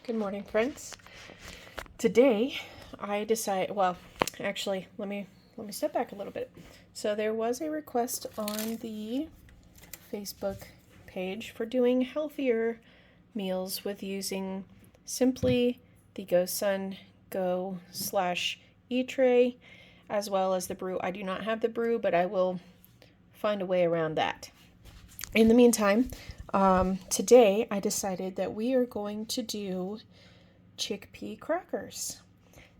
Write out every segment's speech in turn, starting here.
Good morning, friends. Today I decided, well, actually, let me step back a little bit. So there was a request on the Facebook page for doing healthier meals with using simply the gosun go/e tray as well as the brew. I do not have the brew, but I will find a way around that. In the meantime, today I decided that we are going to do chickpea crackers.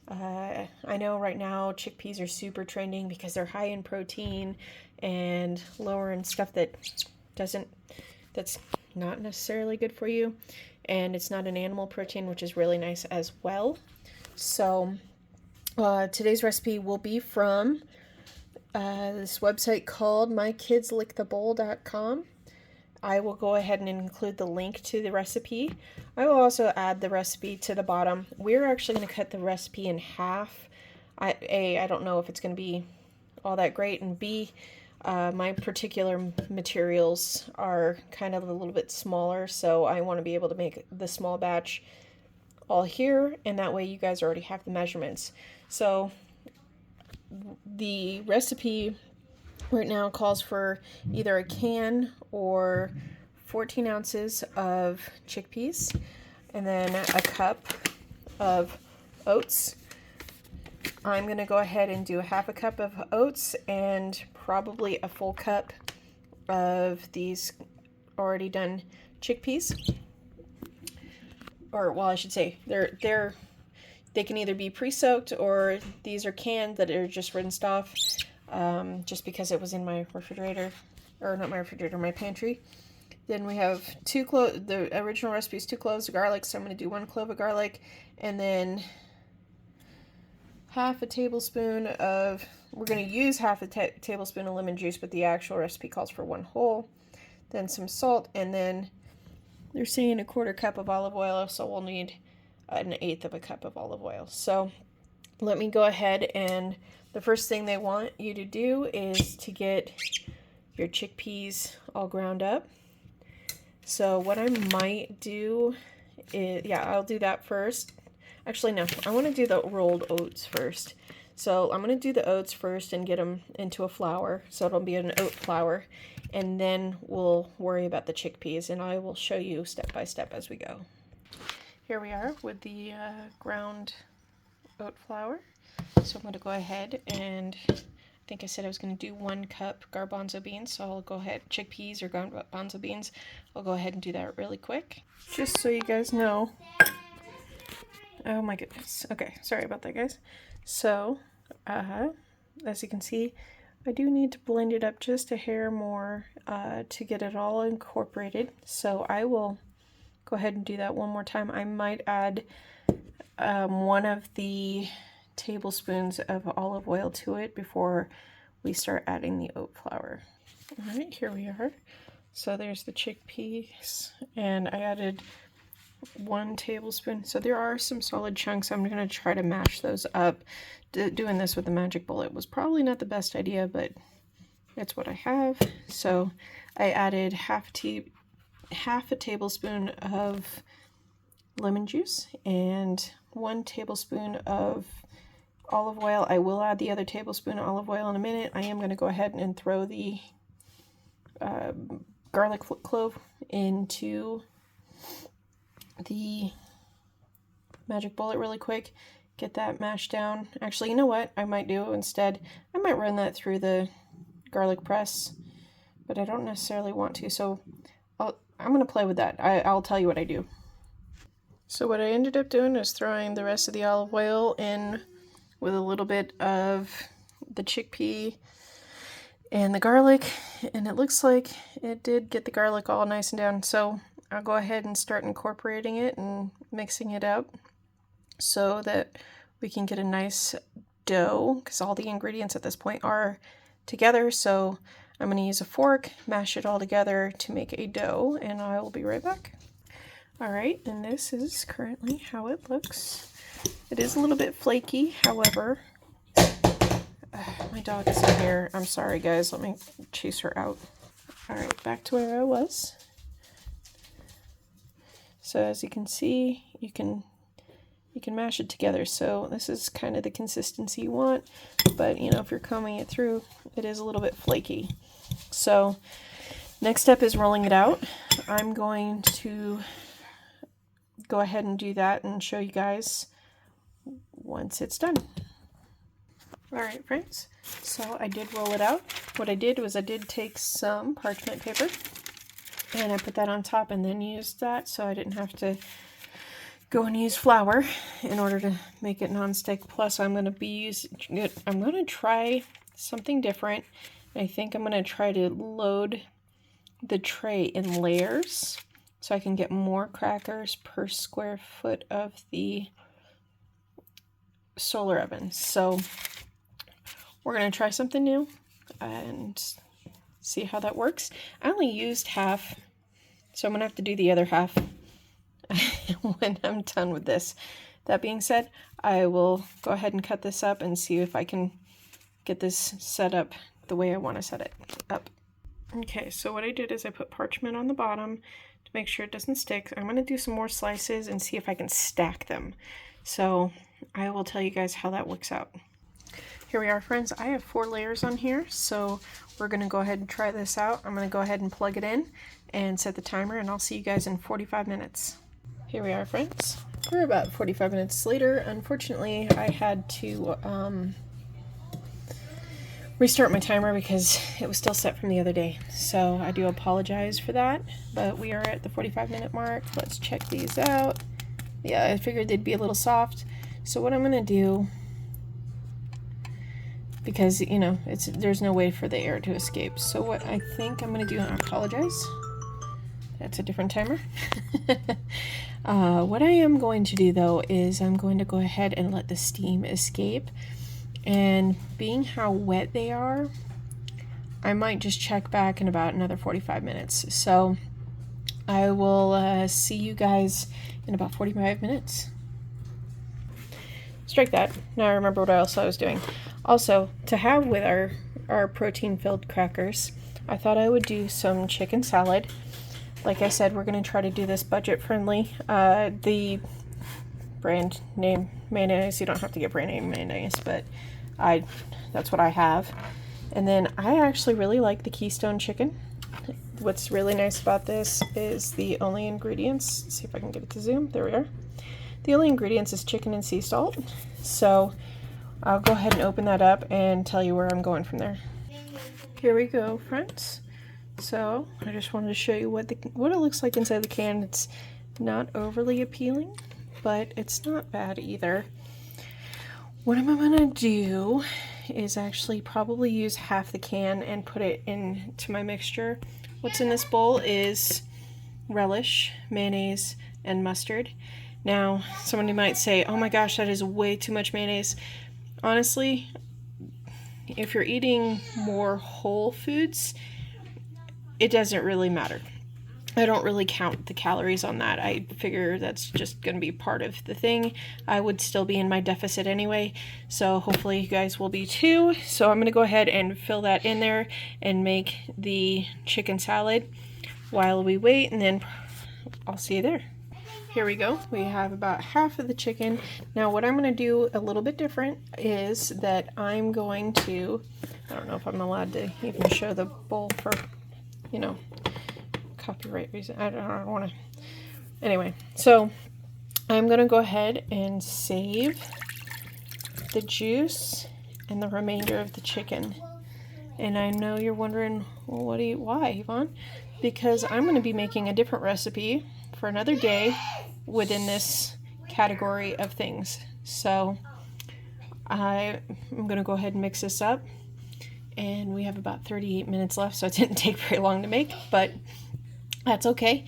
I know right now chickpeas are super trending because they're high in protein and lower in stuff that's not necessarily good for you, and it's not an animal protein, which is really nice as well. So today's recipe will be from this website called mykidslickthebowl.com. I will go ahead and include the link to the recipe. I will also add the recipe to the bottom. We're actually going to cut the recipe in half. I don't know if it's going to be all that great, and B, my particular materials are kind of a little bit smaller, so I want to be able to make the small batch all here, and that way you guys already have the measurements. So the recipe right now calls for either a can or 14 ounces of chickpeas, and then a cup of oats. I'm going to go ahead and do a half a cup of oats and probably a full cup of these already done chickpeas. Or, well, I should say, they can either be pre-soaked or these are canned that are just rinsed off. Just because it was in my refrigerator, or not my refrigerator, my pantry. Then we have two cloves. The original recipe is 2 cloves of garlic, so I'm going to do 1 clove of garlic, and then half a tablespoon of, we're going to use half a tablespoon of lemon juice, but the actual recipe calls for 1 whole. Then some salt, and then they're saying a 1/4 cup of olive oil, so we'll need 1/8 of a cup of olive oil. So let me go ahead, and the first thing they want you to do is to get your chickpeas all ground up. So what I might do is, I'll do that first. Actually, no, I want to do the rolled oats first. So I'm going to do the oats first and get them into a flour. So it'll be an oat flour. And then we'll worry about the chickpeas, and I will show you step by step as we go. Here we are with the ground oat flour. So I'm going to go ahead and, I think I said I was going to do 1 cup garbanzo beans, so I'll go ahead, chickpeas or garbanzo beans, I'll go ahead and do that really quick. Just so you guys know, oh my goodness, okay, sorry about that, guys. So, as you can see, I do need to blend it up just a hair more to get it all incorporated, so I will go ahead and do that one more time. I might add one of the tablespoons of olive oil to it before we start adding the oat flour. All right, here we are. So there's the chickpeas, and I added 1 tablespoon. So there are some solid chunks. I'm going to try to mash those up. Doing this with the magic bullet was probably not the best idea, but it's what I have. So I added half a tablespoon of lemon juice and 1 tablespoon of olive oil. I will add the other tablespoon of olive oil in a minute. I am going to go ahead and throw the garlic clove into the magic bullet really quick. Get that mashed down. Actually, you know what I might do instead? I might run that through the garlic press, but I don't necessarily want to, so I'm going to play with that. I'll tell you what I do. So what I ended up doing is throwing the rest of the olive oil in with a little bit of the chickpea and the garlic, and it looks like it did get the garlic all nice and down. So I'll go ahead and start incorporating it and mixing it up so that we can get a nice dough, because all the ingredients at this point are together. So I'm going to use a fork, mash it all together to make a dough, and I will be right back. Alright, and this is currently how it looks. It is a little bit flaky, however, my dog is in here. I'm sorry, guys. Let me chase her out. Alright, back to where I was. So as you can see, you can mash it together. So this is kind of the consistency you want, but you know, if you're combing it through, it is a little bit flaky. So next step is rolling it out. I'm going to go ahead and do that and show you guys once it's done. Alright friends, so I did roll it out. What I did was I did take some parchment paper and I put that on top and then used that so I didn't have to go and use flour in order to make it non-stick. Plus I'm going to try something different. I think I'm going to try to load the tray in layers so I can get more crackers per square foot of the solar oven. So we're going to try something new and see how that works. I only used half, so I'm going to have to do the other half when I'm done with this. That being said, I will go ahead and cut this up and see if I can get this set up the way I want to set it up. Okay, so what I did is I put parchment on the bottom to make sure it doesn't stick. I'm going to do some more slices and see if I can stack them. So I will tell you guys how that works out. Here we are friends, I have 4 layers on here, so we're going to go ahead and try this out. I'm going to go ahead and plug it in and set the timer, and I'll see you guys in 45 minutes. Here we are friends, we're about 45 minutes later. Unfortunately I had to restart my timer because it was still set from the other day, so I do apologize for that, but we are at the 45-minute mark. Let's check these out. Yeah, I figured they'd be a little soft, so what I'm going to do, because you know there's no way for the air to escape, so what I think I'm going to do, and I apologize, that's a different timer. What I am going to do though is I'm going to go ahead and let the steam escape, and being how wet they are, I might just check back in about another 45 minutes. So I will see you guys in about 45 minutes. Strike that. Now I remember what else I was doing. Also, to have with our protein-filled crackers, I thought I would do some chicken salad. Like I said, we're going to try to do this budget-friendly. The brand name mayonnaise, you don't have to get brand name mayonnaise, but that's what I have. And then I actually really like the Keystone chicken. What's really nice about this is the only ingredients, let's see if I can get it to zoom, there we are. The only ingredients is chicken and sea salt. So I'll go ahead and open that up and tell you where I'm going from there. Here we go, friends. So I just wanted to show you what it looks like inside the can. It's not overly appealing, but it's not bad either. What I'm going to do is actually probably use half the can and put it into my mixture. What's in this bowl is relish, mayonnaise, and mustard. Now, somebody might say, oh my gosh, that is way too much mayonnaise. Honestly, if you're eating more whole foods, it doesn't really matter. I don't really count the calories on that. I figure that's just going to be part of the thing. I would still be in my deficit anyway, so hopefully you guys will be too. So I'm going to go ahead and fill that in there and make the chicken salad while we wait, and then I'll see you there. Here we go. We have about half of the chicken. Now what I'm going to do a little bit different is that I'm going to, I don't know if I'm allowed to even show the bowl for, you know, copyright reason. I don't want to. Anyway, so I'm going to go ahead and save the juice and the remainder of the chicken. And I know you're wondering, well, why, Yvonne? Because I'm going to be making a different recipe for another day within this category of things. So I'm going to go ahead and mix this up, and we have about 38 minutes left, so it didn't take very long to make, but that's okay.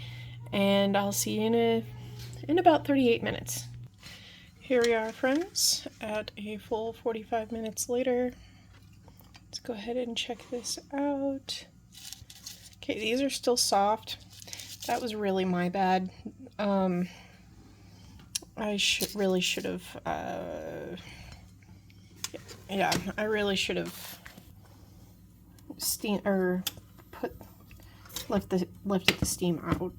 And I'll see you in about 38 minutes. Here we are, friends, at a full 45 minutes later. Let's go ahead and check this out. Okay, these are still soft. That was really my bad. I really should have, yeah, I really should have lifted the steam out.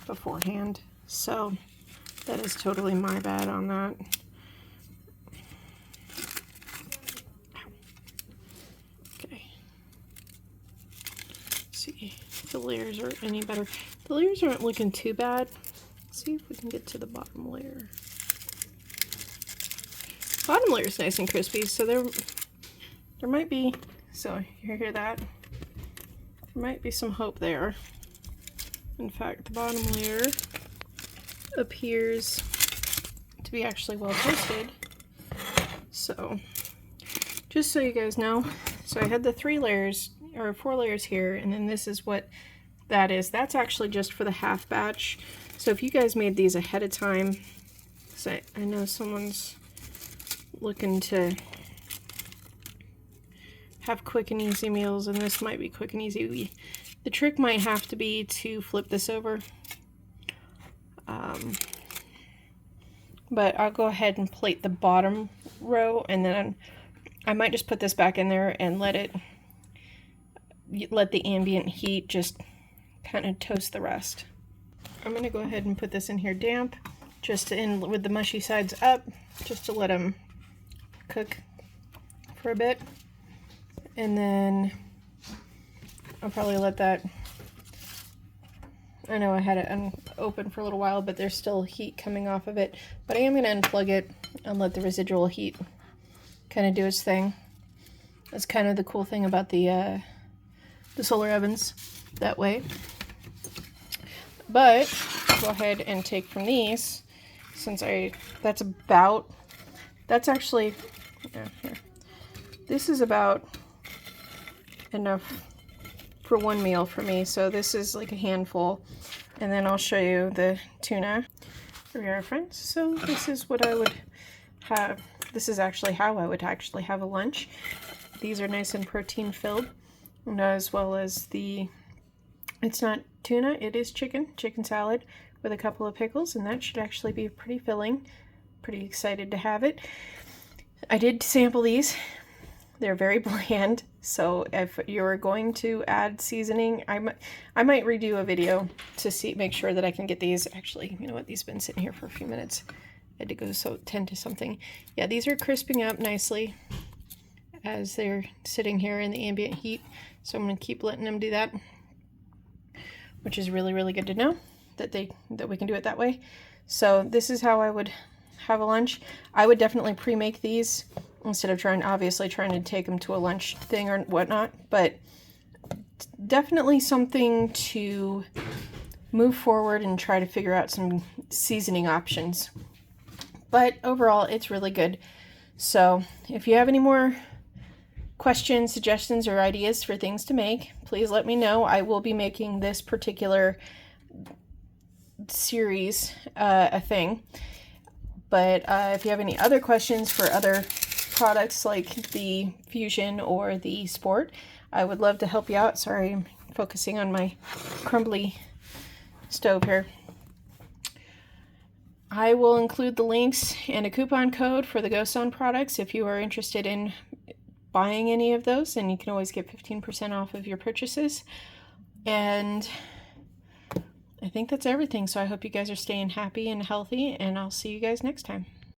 beforehand. So that is totally my bad on that. Okay. Let's see if the layers are any better. The layers aren't looking too bad. Let's see if we can get to the bottom layer. Bottom layer is nice and crispy, so there might be, so you hear that? There might be some hope there. In fact, the bottom layer appears to be actually well toasted. So, just so you guys know, so I had the 3 layers, or 4 layers here, and then this is what that is. That's actually just for the half batch. So if you guys made these ahead of time, so I know someone's looking to have quick and easy meals, and this might be quick and easy. The trick might have to be to flip this over. But I'll go ahead and plate the bottom row, and then I might just put this back in there and let the ambient heat just kind of toast the rest. I'm going to go ahead and put this in here damp, just in with the mushy sides up, just to let them cook for a bit. And then I'll probably let that, I know I had it open for a little while, but there's still heat coming off of it. But I am going to unplug it and let the residual heat kind of do its thing. That's kind of the cool thing about the solar ovens that way. But go ahead and take from these, since that's actually, here. This is about enough for one meal for me, so this is like a handful, and then I'll show you the tuna. Here we are, friends. So this is what I would have. This is actually how I would actually have a lunch. These are nice and protein filled, and as well as it's not tuna, it is chicken salad with a couple of pickles, and that should actually be pretty filling. Pretty excited to have it. I did sample these. They're very bland, so if you're going to add seasoning, I might redo a video to make sure that I can get these. Actually, you know what? These have been sitting here for a few minutes. I had to go tend to something. Yeah, these are crisping up nicely as they're sitting here in the ambient heat, so I'm going to keep letting them do that, which is really, really good to know that we can do it that way. So this is how I would have a lunch. I would definitely pre-make these instead of obviously trying to take them to a lunch thing or whatnot, but definitely something to move forward and try to figure out some seasoning options. But overall, it's really good. So if you have any more questions, suggestions, or ideas for things to make, please let me know. I will be making this particular series a thing. But if you have any other questions for other products like the Fusion or the Sport, I would love to help you out. Sorry, I'm focusing on my crumbly stove here. I will include the links and a coupon code for the gosun products if you are interested in buying any of those, and you can always get 15% off of your purchases. And I think that's everything. So I hope you guys are staying happy and healthy, and I'll see you guys next time.